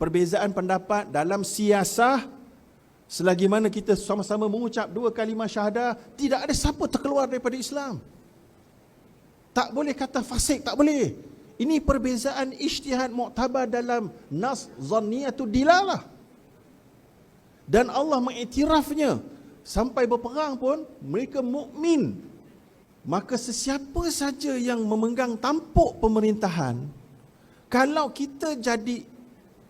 perbezaan pendapat dalam siasah, selagi mana kita sama-sama mengucap 2 kalimah syahadah, tidak ada siapa terkeluar daripada Islam. Tak boleh kata fasik, tak boleh. Ini perbezaan ijtihad muktabar dalam nas zanniyatud dilalah. Dan Allah mengiktirafnya. Sampai berperang pun mereka mukmin. Maka sesiapa saja yang memegang tampuk pemerintahan, kalau kita jadi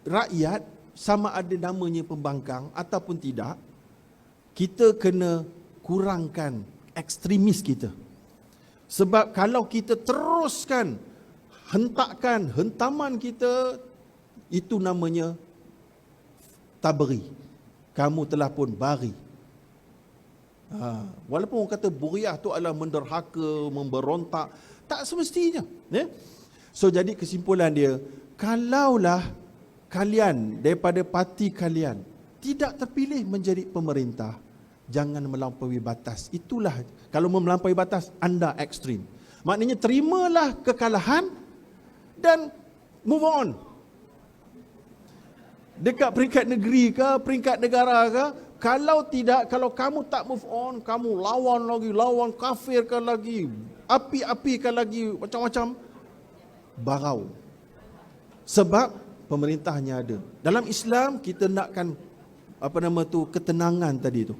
rakyat, sama ada namanya pembangkang ataupun tidak, kita kena kurangkan ekstremis kita. Sebab kalau kita teruskan hentakkan hentaman kita, itu namanya tabri. Kamu telah pun bari. Walaupun orang kata buriah tu adalah menderhaka, memberontak, tak semestinya. So jadi kesimpulan dia, kalaulah kalian daripada parti kalian tidak terpilih menjadi pemerintah, jangan melampaui batas. Itulah, kalau melampaui batas, anda ekstrim. Maknanya terimalah kekalahan dan move on. Dekat peringkat negeri ke, peringkat negara ke, kalau tidak, kalau kamu tak move on, kamu lawan lagi, lawan kafirkan lagi, api-apikan lagi, macam-macam, barau. Sebab pemerintahnya ada. Dalam Islam, kita nakkan ketenangan tadi tu.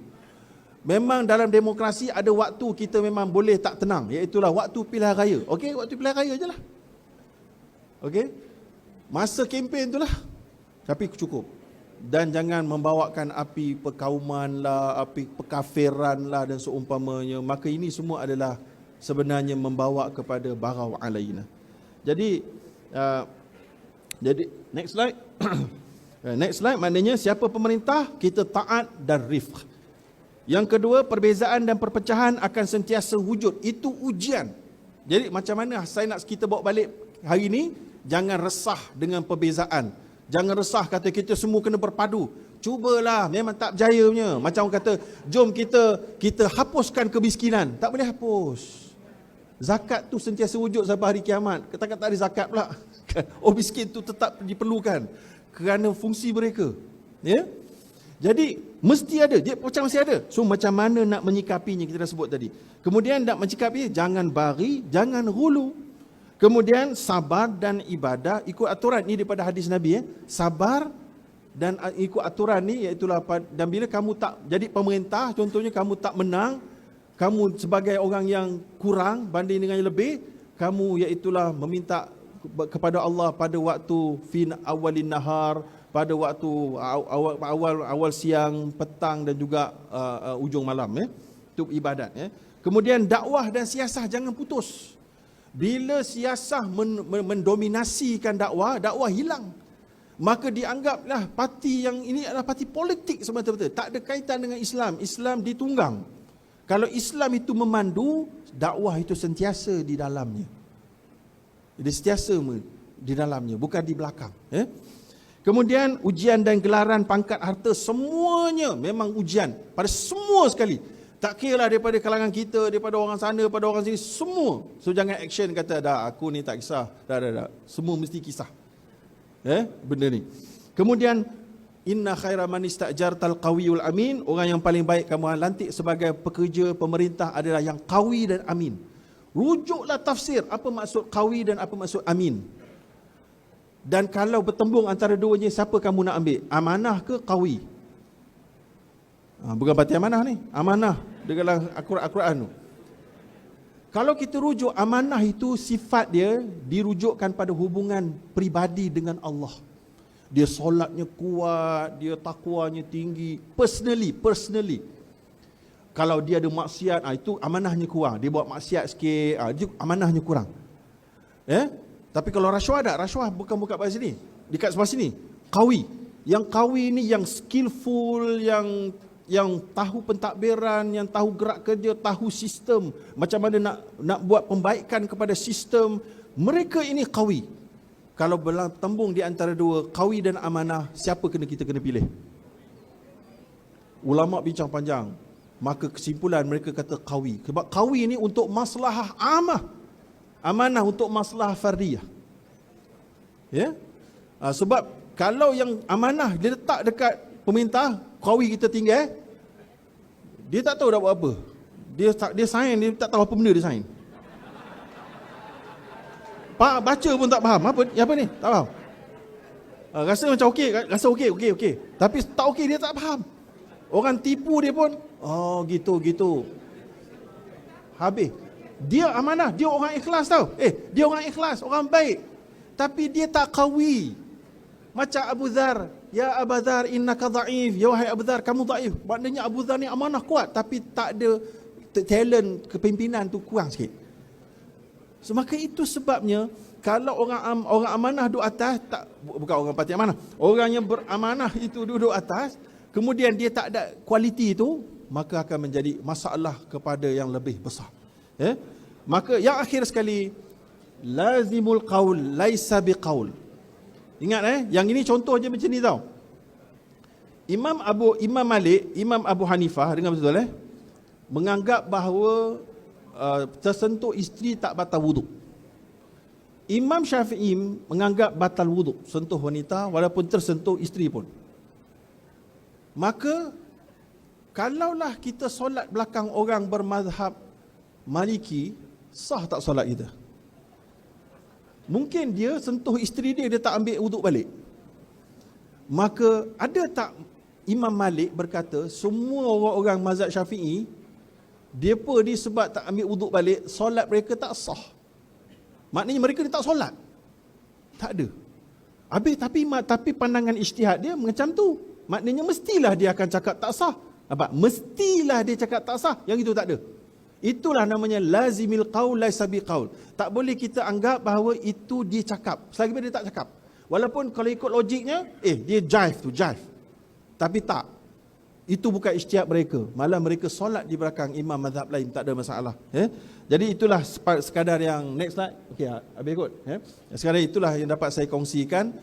Memang dalam demokrasi ada waktu kita memang boleh tak tenang, iaitulah waktu pilihan raya. Okey, waktu pilihan raya je lah. Okey, masa kempen tu lah. Tapi cukup. Dan jangan membawakan api perkauman lah, api pekafiran lah dan seumpamanya. Maka ini semua adalah sebenarnya membawa kepada barau alaina. Jadi next slide. Next slide maknanya siapa pemerintah, kita taat dan rifq. Yang kedua, perbezaan dan perpecahan akan sentiasa wujud. Itu ujian. Jadi macam mana saya nak kita bawa balik hari ini, jangan resah dengan perbezaan. Jangan resah kata kita semua kena berpadu. Cubalah, memang tak berjaya punya. Macam orang kata, jom kita hapuskan kemiskinan. Tak boleh hapus. Zakat tu sentiasa wujud sampai hari kiamat. Katakan tak ada zakat pula. Orang miskin tu tetap diperlukan kerana fungsi mereka. Ya? Jadi mesti ada, dia macam masih ada. So macam mana nak menyikapinya, kita dah sebut tadi. Kemudian nak menyikapinya, jangan bari, jangan hulu. Kemudian sabar dan ibadah, ikut aturan ni daripada hadis Nabi. Sabar dan ikut aturan ni, iaitulah, dan bila kamu tak jadi pemerintah, contohnya kamu tak menang, kamu sebagai orang yang kurang banding dengan yang lebih, kamu iaitulah meminta kepada Allah pada waktu fin awalin nahar, pada waktu awal siang, petang dan juga ujung malam, itu ibadat. Kemudian dakwah dan siasah jangan putus. Bila siasah mendominasikan dakwah hilang. Maka dianggaplah parti yang ini adalah parti politik semata-mata. Tak ada kaitan dengan Islam. Islam ditunggang. Kalau Islam itu memandu, dakwah itu sentiasa di dalamnya. Dia sentiasa di dalamnya, bukan di belakang. Kemudian ujian dan gelaran, pangkat, harta, semuanya memang ujian pada semua sekali. Tak kira lah daripada kalangan kita, daripada orang sana, daripada orang sini, semua. So jangan action kata, dah aku ni tak kisah. Dah. Semua mesti kisah. Benda ni. Kemudian, inna khaira man istajartal qawiyul amin. Orang yang paling baik kamu lantik sebagai pekerja pemerintah adalah yang qawi dan amin. Rujuklah tafsir, apa maksud qawi dan apa maksud amin. Dan kalau bertembung antara duanya, siapa kamu nak ambil? Amanah ke qawi? Bukan parti amanah ni, amanah dalam Al-Quran tu. Kalau kita rujuk amanah itu, sifat dia dirujukkan pada hubungan peribadi dengan Allah. Dia solatnya kuat, dia takwanya tinggi, personally. Kalau dia ada maksiat, itu amanahnya kurang. Dia buat maksiat sikit, itu amanahnya kurang. Tapi kalau rasuah ada, rasuah bukan kat sini, dekat sebelah sini. Qawi. Yang qawi ni yang skillful, yang tahu pentadbiran, yang tahu gerak kerja, tahu sistem, macam mana nak buat pembaikan kepada sistem. Mereka ini qawi. Kalau bertembung di antara dua, qawi dan amanah, siapa kita kena pilih? Ulama bincang panjang. Maka kesimpulan mereka kata qawi. Sebab qawi ini untuk maslahah amah. Amanah untuk maslahah fardiyah. Sebab kalau yang amanah dia letak dekat pemerintah, kawi kita tinggal, dia tak tahu dah buat apa. Dia sign, dia tak tahu apa benda dia sign. Baca pun tak faham. Apa ni? Tak faham. Rasa macam okey, rasa okey. Tapi tak okey, dia tak faham. Orang tipu dia pun, oh gitu. Habis. Dia amanah, dia orang ikhlas tau. Dia orang ikhlas, orang baik. Tapi dia tak qawi. Macam Abu Dhar, ya Abu Dhar innaka dha'if, ya wahai Abu Dhar kamu dhaif. Maknanya Abu Dhar ni amanah kuat tapi tak ada talent kepimpinan tu kurang sikit. So, maka itu sebabnya kalau orang amanah duduk atas, bukan orang parti amanah, orang yang beramanah itu duduk atas, kemudian dia tak ada kualiti itu, maka akan menjadi masalah kepada yang lebih besar. Maka yang akhir sekali, lazimul qaul laisa biqaul. Ingat yang ini contoh je macam ni tau. Imam Malik, Imam Abu Hanifah, dengar betul menganggap bahawa tersentuh isteri tak batal wuduk. Imam Syafi'i menganggap batal wuduk sentuh wanita walaupun tersentuh isteri pun. Maka kalaulah kita solat belakang orang bermazhab Maliki, sah tak solat kita? Mungkin dia sentuh isteri dia tak ambil wuduk balik. Maka ada tak Imam Malik berkata semua orang-orang mazhab Syafi'i depa ni sebab tak ambil wuduk balik, solat mereka tak sah. Maknanya mereka ni tak solat. Tak ada. Habis tapi pandangan ijtihad dia macam tu. Maknanya mestilah dia akan cakap tak sah. Nampak? Mestilah dia cakap tak sah. Yang itu tak ada. Itulah namanya lazimil qaul laisa biqaul. Tak boleh kita anggap bahawa itu dia cakap. Selagi dia tak cakap. Walaupun kalau ikut logiknya, dia jive. Tapi tak. Itu bukan ijtihad mereka. Malah mereka solat di belakang imam mazhab lain, tak ada masalah. Jadi itulah sekadar yang next slide. Okey, habis ikut. Sekadar itulah yang dapat saya kongsikan.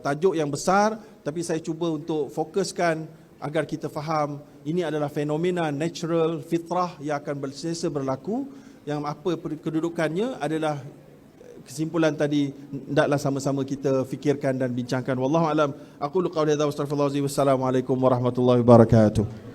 Tajuk yang besar, tapi saya cuba untuk fokuskan agar kita faham ini adalah fenomena natural fitrah yang akan sentiasa berlaku, yang apa kedudukannya adalah kesimpulan tadi hendaklah sama-sama kita fikirkan dan bincangkan. Wallahu alam. Aqulu qawli hadza wa astaghfirullahalazim. Wassalamualaikum warahmatullahi wabarakatuh.